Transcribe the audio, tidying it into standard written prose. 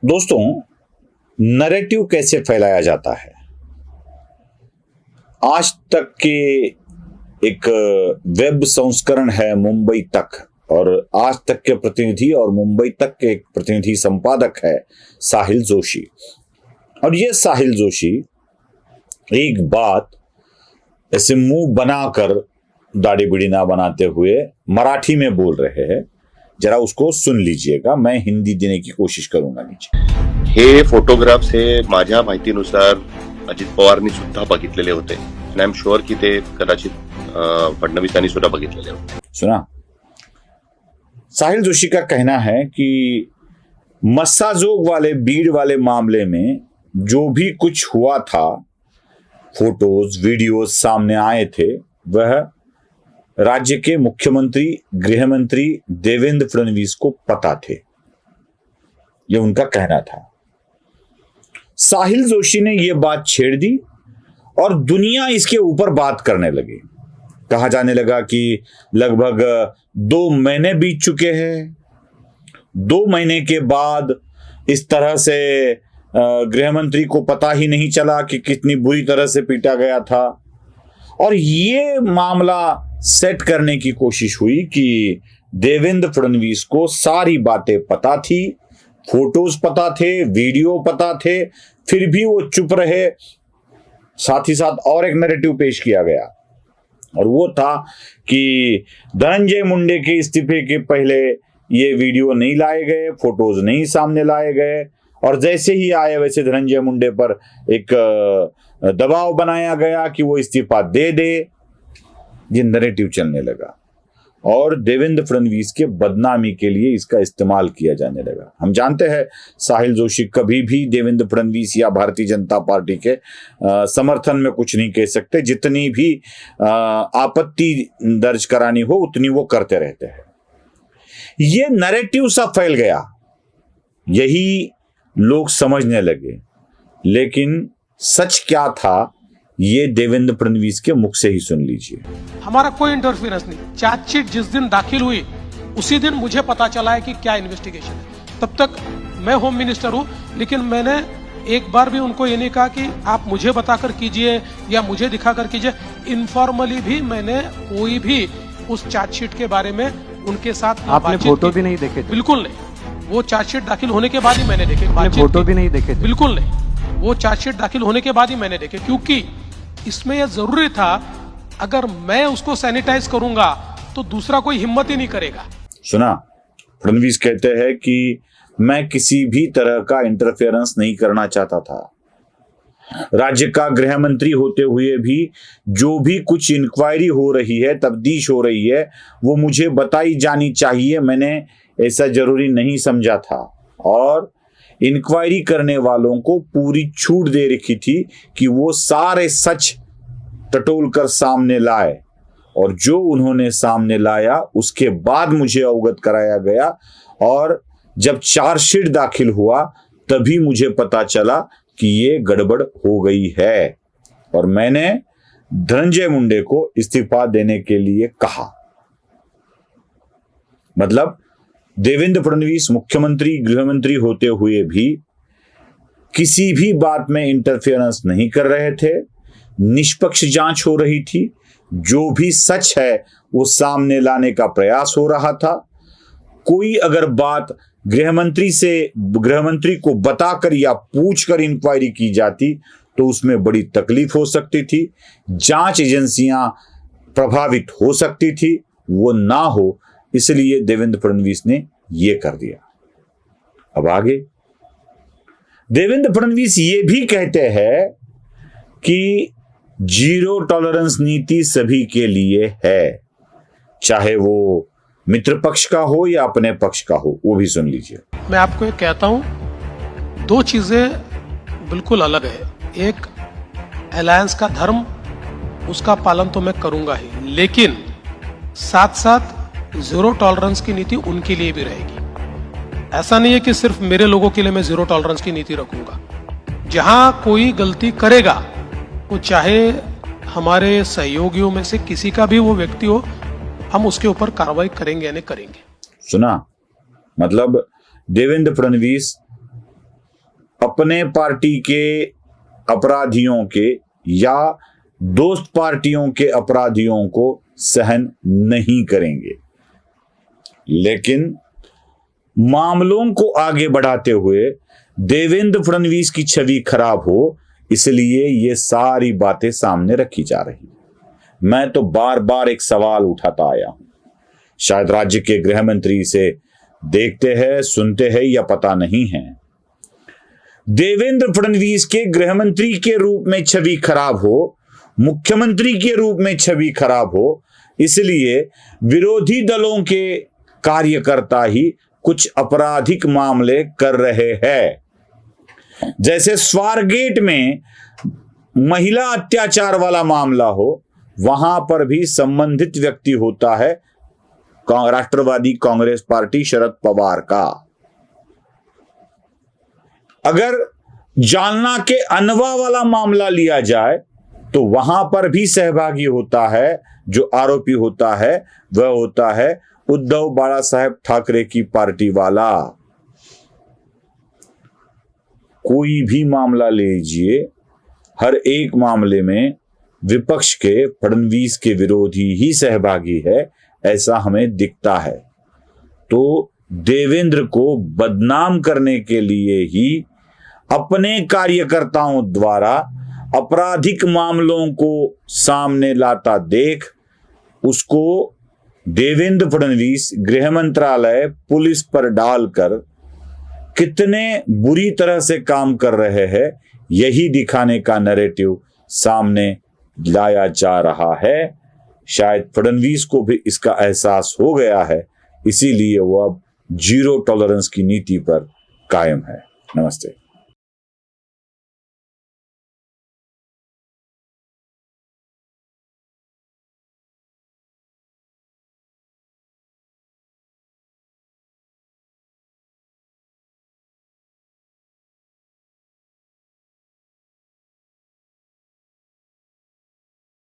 दोस्तों, नैरेटिव कैसे फैलाया जाता है? आज तक के एक वेब संस्करण है मुंबई तक, और आज तक के प्रतिनिधि और मुंबई तक के एक प्रतिनिधि संपादक है साहिल जोशी। और ये साहिल जोशी एक बात ऐसे मुंह बनाकर, दाढ़ी बिड़ी ना बनाते हुए मराठी में बोल रहे हैं। जरा उसको सुन लीजिएगा, मैं हिंदी देने की कोशिश करूंगा नीचे। हे फोटोग्राफ्स हे माझ्या माहितीनुसार अजित पवारनी सुद्धा बघितलेले होते आणि आय एम शुअर की ते कदाचित फडणवीसांनी सुद्धा बघितलेले होते। सुना, साहिल जोशी का कहना है कि मस्साजोग वाले बीड़ वाले मामले में जो भी कुछ हुआ था, फोटोज वीडियोज सामने आए थे, वह राज्य के मुख्यमंत्री गृह मंत्री देवेंद्र फडणवीस को पता थे। यह उनका कहना था। साहिल जोशी ने यह बात छेड़ दी और दुनिया इसके ऊपर बात करने लगी। कहा जाने लगा कि लगभग 2 महीने बीत चुके हैं। 2 महीने के बाद इस तरह से गृह मंत्री को पता ही नहीं चला कि कितनी बुरी तरह से पीटा गया था। और ये मामला सेट करने की कोशिश हुई कि देवेंद्र फडणवीस को सारी बातें पता थी, फोटोज पता थे, वीडियो पता थे, फिर भी वो चुप रहे। साथ ही साथ और एक नैरेटिव पेश किया गया, और वो था कि धनंजय मुंडे के इस्तीफे के पहले ये वीडियो नहीं लाए गए, फोटोज नहीं सामने लाए गए, और जैसे ही आए वैसे धनंजय मुंडे पर एक दबाव बनाया गया कि वो इस्तीफा दे दे। ये नैरेटिव चलने लगा और देवेंद्र फडणवीस के बदनामी के लिए इसका इस्तेमाल किया जाने लगा। हम जानते हैं साहिल जोशी कभी भी देवेंद्र फडणवीस या भारतीय जनता पार्टी के समर्थन में कुछ नहीं कह सकते। जितनी भी आपत्ति दर्ज करानी हो उतनी वो करते रहते हैं। ये नैरेटिव सा फैल गया, यही लोग समझने लगे। लेकिन सच क्या था, ये देवेंद्र फडणवीस के मुख से ही सुन लीजिए। हमारा कोई इंटरफेरेंस नहीं। चार्जशीट जिस दिन दाखिल हुई उसी दिन मुझे पता चला है कि क्या इन्वेस्टिगेशन है। तब तक मैं होम मिनिस्टर हूं, लेकिन मैंने एक बार भी उनको ये नहीं कहा कि आप मुझे बताकर कीजिए या मुझे दिखाकर कीजिए। इनफॉर्मली भी मैंने कोई भी उस चार्जशीट के बारे में उनके साथ आपने फोटो भी नहीं देखे? बिल्कुल नहीं। वो चार्जशीट दाखिल होने के बाद ही मैंने देखे। फोटो भी नहीं देखे? बिल्कुल नहीं। वो चार्जशीट दाखिल होने के बाद ही मैंने देखे, क्योंकि इसमें यह जरूरी था, अगर मैं उसको सैनिटाइज करूंगा तो दूसरा कोई हिम्मत ही नहीं करेगा। सुना, फडणवीस कहते हैं कि मैं किसी भी तरह का इंटरफेरेंस नहीं करना चाहता था। राज्य का गृह मंत्री होते हुए भी जो भी कुछ इंक्वायरी हो रही है, तफ्तीश हो रही है, वो मुझे बताई जानी चाहिए। मैंने ऐसा जरूरी नहीं समझा था और इंक्वायरी करने वालों को पूरी छूट दे रखी थी कि वो सारे सच टटोल कर सामने लाए। और जो उन्होंने सामने लाया उसके बाद मुझे अवगत कराया गया, और जब चार्जशीट दाखिल हुआ तभी मुझे पता चला कि ये गड़बड़ हो गई है, और मैंने धनंजय मुंडे को इस्तीफा देने के लिए कहा। मतलब देवेंद्र फडणवीस मुख्यमंत्री गृह मंत्री होते हुए भी किसी भी बात में इंटरफेरेंस नहीं कर रहे थे। निष्पक्ष जांच हो रही थी। जो भी सच है वो सामने लाने का प्रयास हो रहा था। कोई अगर बात गृह मंत्री को बताकर या पूछकर इंक्वायरी की जाती तो उसमें बड़ी तकलीफ हो सकती थी, जांच एजेंसियां प्रभावित हो सकती थी। वो ना हो, इसलिए देवेंद्र फडणवीस ने यह कर दिया। अब आगे देवेंद्र फडणवीस ये भी कहते हैं कि जीरो टॉलरेंस नीति सभी के लिए है, चाहे वो मित्र पक्ष का हो या अपने पक्ष का हो। वो भी सुन लीजिए। मैं आपको एक कहता हूं, 2 चीजें बिल्कुल अलग है। एक, अलायंस का धर्म, उसका पालन तो मैं करूंगा ही, लेकिन साथ साथ जीरो टॉलरेंस की नीति उनके लिए भी रहेगी। ऐसा नहीं है कि सिर्फ मेरे लोगों के लिए मैं जीरो टॉलरेंस की नीति रखूंगा। जहां कोई गलती करेगा, वो चाहे हमारे सहयोगियों में से किसी का भी वो व्यक्ति हो, हम उसके ऊपर कार्रवाई करेंगे या नहीं करेंगे। सुना, मतलब देवेंद्र फडणवीस अपने पार्टी के अपराधियों के या दोस्त पार्टियों के अपराधियों को सहन नहीं करेंगे, लेकिन मामलों को आगे बढ़ाते हुए देवेंद्र फडणवीस की छवि खराब हो, इसलिए ये सारी बातें सामने रखी जा रही है। मैं तो बार बार एक सवाल उठाता आया हूं, शायद राज्य के गृह मंत्री इसे देखते हैं, सुनते हैं या पता नहीं है। देवेंद्र फडणवीस के गृह मंत्री के रूप में छवि खराब हो, मुख्यमंत्री के रूप में छवि खराब हो, इसलिए विरोधी दलों के कार्यकर्ता ही कुछ आपराधिक मामले कर रहे हैं। जैसे स्वारगेट में महिला अत्याचार वाला मामला हो, वहां पर भी संबंधित व्यक्ति होता है राष्ट्रवादी कांग्रेस पार्टी शरद पवार का। अगर जालना के अनवा वाला मामला लिया जाए तो वहां पर भी सहभागी होता है, जो आरोपी होता है वह होता है उद्धव बाला साहेब ठाकरे की पार्टी वाला। कोई भी मामला लीजिए, हर एक मामले में विपक्ष के फडणवीस के विरोधी ही सहभागी है, ऐसा हमें दिखता है। तो देवेंद्र को बदनाम करने के लिए ही अपने कार्यकर्ताओं द्वारा आपराधिक मामलों को सामने लाता देख उसको देवेंद्र फडणवीस गृह मंत्रालय पुलिस पर डालकर कितने बुरी तरह से काम कर रहे हैं, यही दिखाने का नैरेटिव सामने लाया जा रहा है। शायद फडणवीस को भी इसका एहसास हो गया है, इसीलिए वो अब जीरो टॉलरेंस की नीति पर कायम है। नमस्ते।